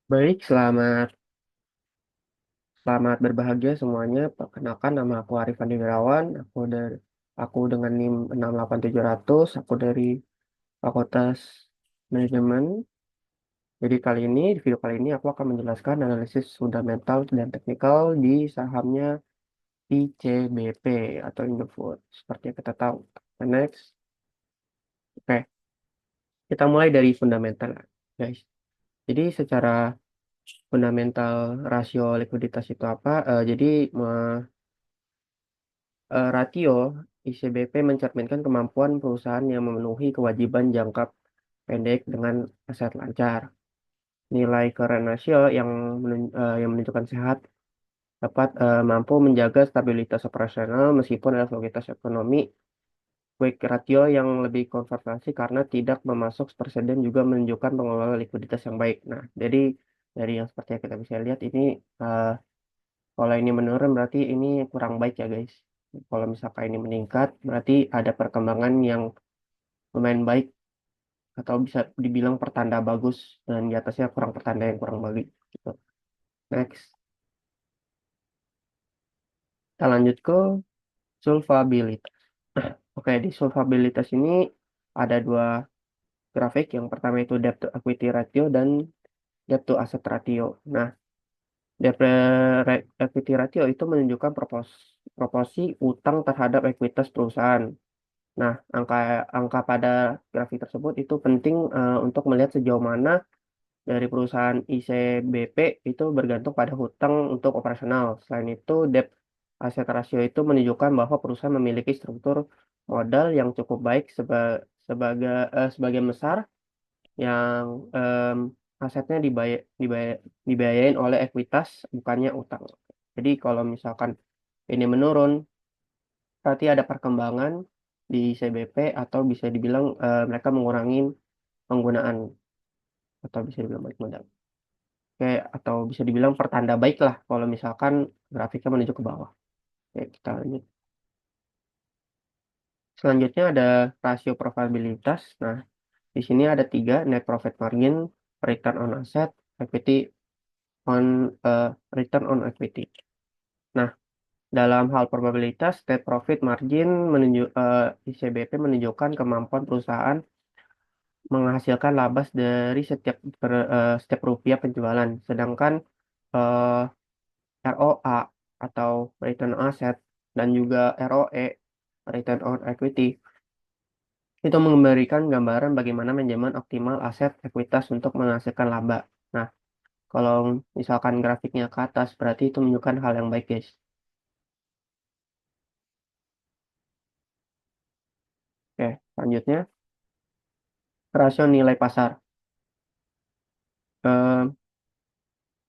Baik, selamat berbahagia semuanya. Perkenalkan nama aku Arif Andi Wirawan. Aku dengan NIM 68700. Aku dari Fakultas Manajemen. Jadi di video kali ini aku akan menjelaskan analisis fundamental dan teknikal di sahamnya ICBP atau Indofood. Seperti yang kita tahu. Next. Oke, kita mulai dari fundamental, guys. Jadi secara fundamental rasio likuiditas itu apa? Jadi rasio ICBP mencerminkan kemampuan perusahaan yang memenuhi kewajiban jangka pendek dengan aset lancar. Nilai current ratio yang menunjukkan sehat dapat mampu menjaga stabilitas operasional meskipun ada likuiditas ekonomi. Quick ratio yang lebih konservasi karena tidak memasuk presiden juga menunjukkan pengelolaan likuiditas yang baik. Nah, jadi dari yang seperti yang kita bisa lihat ini eh, kalau ini menurun berarti ini kurang baik ya guys. Kalau misalkan ini meningkat berarti ada perkembangan yang lumayan baik atau bisa dibilang pertanda bagus dan di atasnya kurang pertanda yang kurang bagus gitu. Next, kita lanjut ke solvabilitas. Oke, di solvabilitas ini ada dua grafik. Yang pertama itu debt to equity ratio dan debt to asset ratio. Nah, equity ratio itu menunjukkan proporsi utang terhadap ekuitas perusahaan. Nah, angka angka pada grafik tersebut itu penting untuk melihat sejauh mana dari perusahaan ICBP itu bergantung pada hutang untuk operasional. Selain itu, debt asset ratio itu menunjukkan bahwa perusahaan memiliki struktur modal yang cukup baik sebagian besar yang asetnya dibiayain oleh ekuitas bukannya utang. Jadi kalau misalkan ini menurun, berarti ada perkembangan di CBP atau bisa dibilang mereka mengurangi penggunaan atau bisa dibilang baik modal. Oke, atau bisa dibilang pertanda baik lah kalau misalkan grafiknya menuju ke bawah. Oke, kita lanjut. Selanjutnya ada rasio profitabilitas. Nah, di sini ada tiga, net profit margin, return on asset, equity on eh, return on equity. Nah, dalam hal probabilitas, net profit margin ICBP menunjukkan kemampuan perusahaan menghasilkan laba dari setiap rupiah penjualan. Sedangkan eh, ROA atau return on asset dan juga ROE return on equity itu memberikan gambaran bagaimana manajemen optimal aset ekuitas untuk menghasilkan laba. Nah, kalau misalkan grafiknya ke atas berarti itu menunjukkan hal yang baik, guys. Oke, selanjutnya rasio nilai pasar. Eh,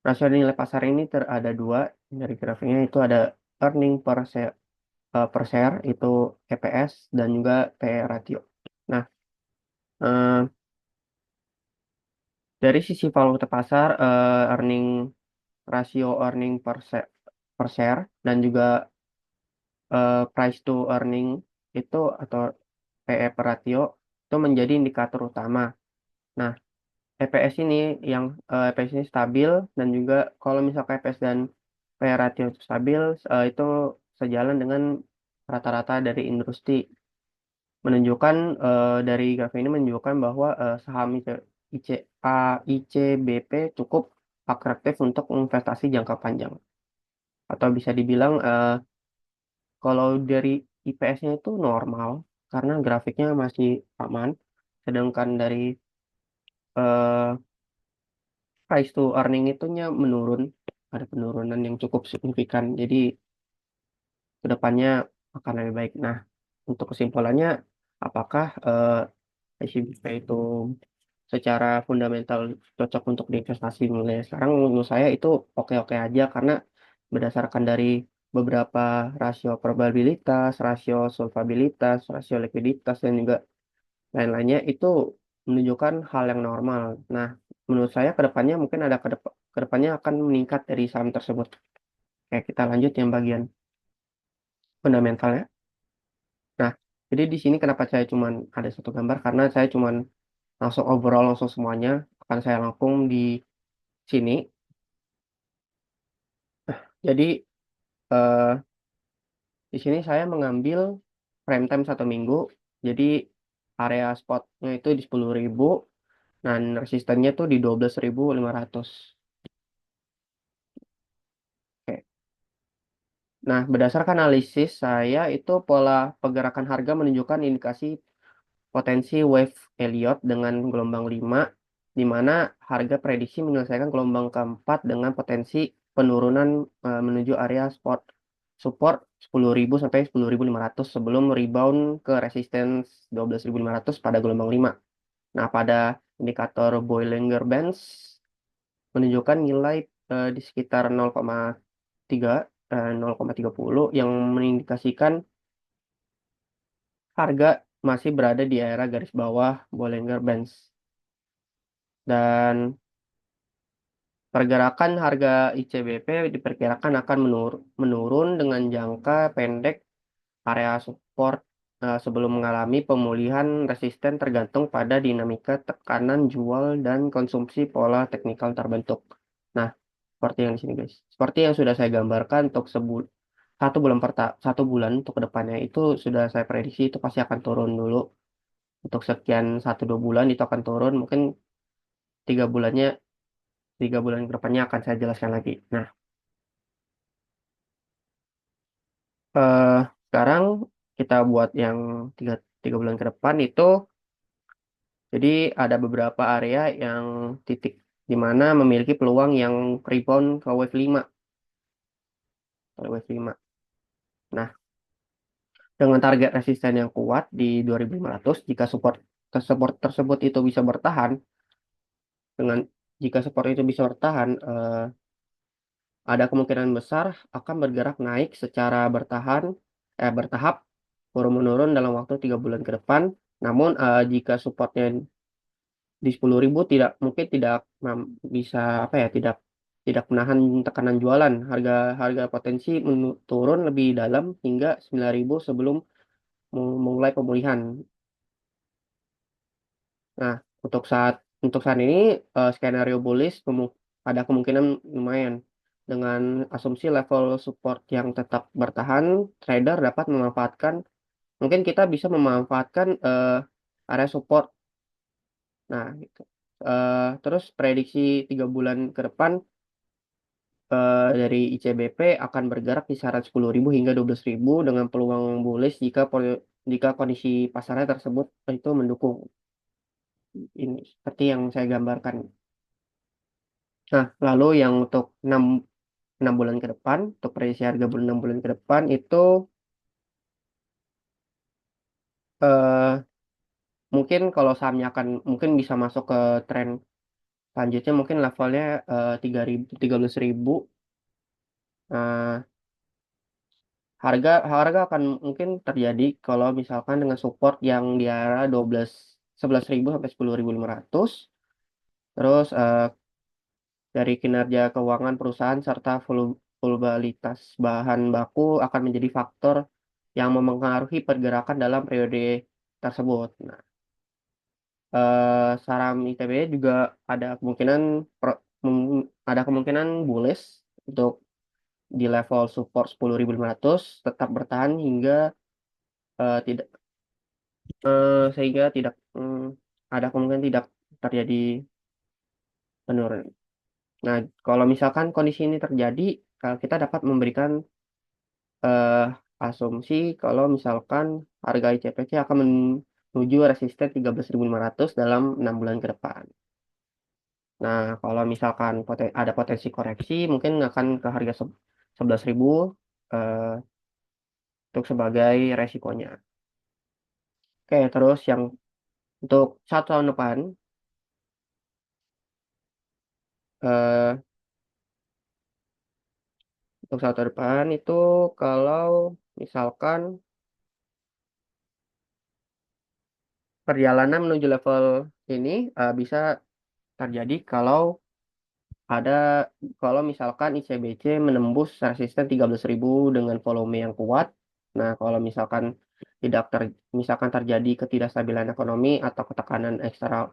Rasio nilai pasar ini ada dua dari grafiknya itu ada earning per share itu EPS dan juga PE ratio. Nah, eh, dari sisi valuta pasar, earning per share dan juga price to earning itu atau PE per ratio itu menjadi indikator utama. Nah, EPS ini EPS ini stabil dan juga kalau misalkan EPS dan PE ratio itu stabil, itu sejalan dengan rata-rata dari industri. Dari grafik ini menunjukkan bahwa saham ICBP cukup atraktif untuk investasi jangka panjang. Atau bisa dibilang kalau dari IPS-nya itu normal karena grafiknya masih aman. Sedangkan dari eh, price to earning itunya menurun, ada penurunan yang cukup signifikan. Jadi kedepannya akan lebih baik. Nah, untuk kesimpulannya, apakah ICBP itu secara fundamental cocok untuk diinvestasi mulai sekarang? Menurut saya itu oke-oke aja karena berdasarkan dari beberapa rasio probabilitas, rasio solvabilitas, rasio likuiditas dan juga lain-lainnya itu menunjukkan hal yang normal. Nah, menurut saya kedepannya mungkin kedepannya akan meningkat dari saham tersebut. Oke, kita lanjut yang bagian fundamentalnya. Nah, jadi di sini kenapa saya cuman ada satu gambar karena saya cuman langsung overall langsung semuanya akan saya rangkum sini. Jadi eh, di sini saya mengambil prime time 1 minggu. Jadi area spotnya itu di 10.000 dan resistennya tuh di 12.500. Oke. Nah, berdasarkan analisis saya itu pola pergerakan harga menunjukkan indikasi potensi wave Elliott dengan gelombang 5, di mana harga prediksi menyelesaikan gelombang keempat dengan potensi penurunan menuju area spot support 10.000 sampai 10.500 sebelum rebound ke resistance 12.500 pada gelombang 5. Nah, pada indikator Bollinger Bands menunjukkan nilai di sekitar 0,3 0,30 yang mengindikasikan harga masih berada di area garis bawah Bollinger Bands. Dan pergerakan harga ICBP diperkirakan akan menurun dengan jangka pendek area support sebelum mengalami pemulihan resisten tergantung pada dinamika tekanan jual dan konsumsi pola teknikal terbentuk. Nah, seperti yang di sini guys. Seperti yang sudah saya gambarkan untuk 1 bulan untuk kedepannya itu sudah saya prediksi itu pasti akan turun dulu. Untuk sekian 1-2 bulan itu akan turun. Mungkin 3 bulannya 3 bulan ke depannya akan saya jelaskan lagi. Nah, eh, sekarang kita buat yang tiga 3 bulan ke depan itu, jadi ada beberapa area yang titik di mana memiliki peluang yang rebound ke wave 5, ke wave 5. Nah, dengan target resisten yang kuat di 2.500, jika support tersebut itu bisa bertahan, dengan jika support itu bisa bertahan, ada kemungkinan besar akan bergerak naik secara bertahap, turun menurun dalam waktu 3 bulan ke depan. Namun jika supportnya di 10.000 tidak mungkin tidak bisa apa ya tidak menahan tekanan jualan. Harga harga potensi turun lebih dalam hingga 9.000 sebelum memulai pemulihan. Nah, untuk saat ini skenario bullish ada kemungkinan lumayan. Dengan asumsi level support yang tetap bertahan, trader dapat memanfaatkan, mungkin kita bisa memanfaatkan area support. Nah, gitu. Terus prediksi 3 bulan ke depan dari ICBP akan bergerak di kisaran 10.000 hingga 12.000 dengan peluang bullish jika kondisi pasarnya tersebut itu mendukung. Ini seperti yang saya gambarkan. Nah, lalu yang untuk 6 bulan ke depan, untuk prediksi harga 6 bulan ke depan itu eh, mungkin kalau sahamnya akan mungkin bisa masuk ke tren selanjutnya, mungkin levelnya 3.000 13.000. Nah, harga harga akan mungkin terjadi kalau misalkan dengan support yang di area 11.000 sampai 10.500. Terus dari kinerja keuangan perusahaan serta volatilitas bahan baku akan menjadi faktor yang memengaruhi pergerakan dalam periode tersebut. Nah, saham ITB juga ada kemungkinan ada kemungkinan bullish untuk di level support 10.500 tetap bertahan hingga tidak sehingga tidak ada kemungkinan tidak terjadi penurunan. Nah, kalau misalkan kondisi ini terjadi, kita dapat memberikan eh, asumsi kalau misalkan harga ICPC akan menuju resisten 13.500 dalam 6 bulan ke depan. Nah, kalau misalkan ada potensi koreksi, mungkin akan ke harga 11.000 eh, untuk sebagai resikonya. Oke, terus yang untuk 1 tahun depan, eh, untuk 1 tahun depan itu kalau misalkan perjalanan menuju level ini bisa terjadi ada kalau misalkan ICBC menembus resisten 13.000 dengan volume yang kuat. Nah, kalau misalkan terjadi ketidakstabilan ekonomi atau ketekanan eksternal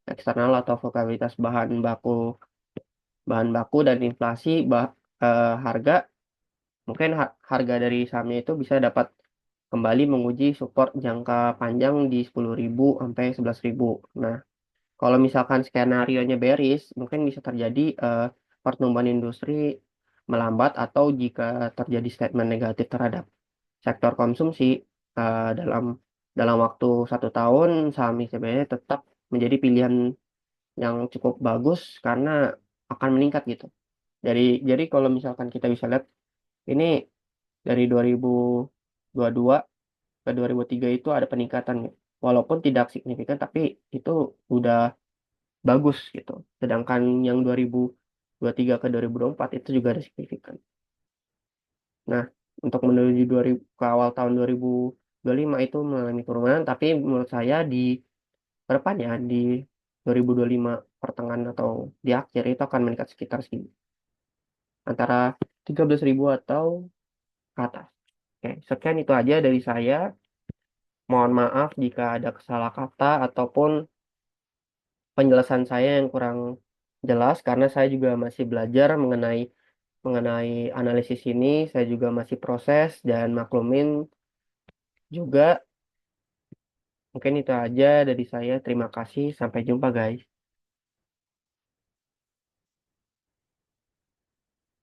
eksternal atau volatilitas bahan baku bahan baku dan inflasi, harga, mungkin harga dari sahamnya itu bisa dapat kembali menguji support jangka panjang di 10.000 sampai 11.000. Nah, kalau misalkan skenario-nya bearish, mungkin bisa terjadi pertumbuhan industri melambat atau jika terjadi statement negatif terhadap sektor konsumsi dalam waktu 1 tahun, saham ICBP tetap menjadi pilihan yang cukup bagus karena akan meningkat gitu. Jadi kalau misalkan kita bisa lihat ini dari 2022 ke 2003 itu ada peningkatan ya. Walaupun tidak signifikan tapi itu udah bagus gitu. Sedangkan yang 2023 ke 2024 itu juga ada signifikan. Nah, untuk menuju 2000, ke awal tahun 2025 itu mengalami penurunan, tapi menurut saya di depan ya di 2025 pertengahan atau di akhir itu akan meningkat sekitar segini, antara 13.000 atau ke atas. Oke, sekian itu aja dari saya. Mohon maaf jika ada kesalah kata ataupun penjelasan saya yang kurang jelas karena saya juga masih belajar mengenai mengenai analisis ini. Saya juga masih proses dan maklumin juga. Mungkin itu aja dari saya. Terima kasih. Sampai jumpa, guys.